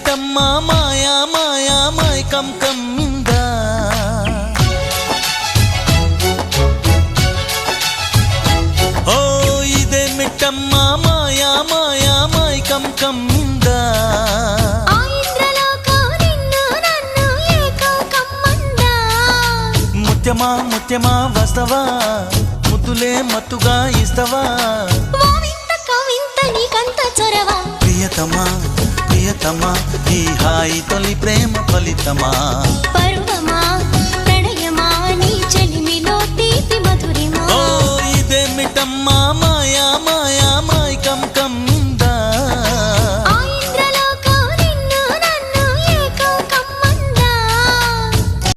ఇదేమిటమ్మా మాయా మాయా మైకం కమ్మిందా ఓ ఇదేమిటమ్మా మాయా మాయా మైకం కమ్మిందా ముత్యమా ముత్యమా వస్తవా ముద్దులే మత్తుగా ఇస్తవా ప్రియతమా ప్రియతమా ఈ హాయి తొలి ప్రేమ ఫలితమా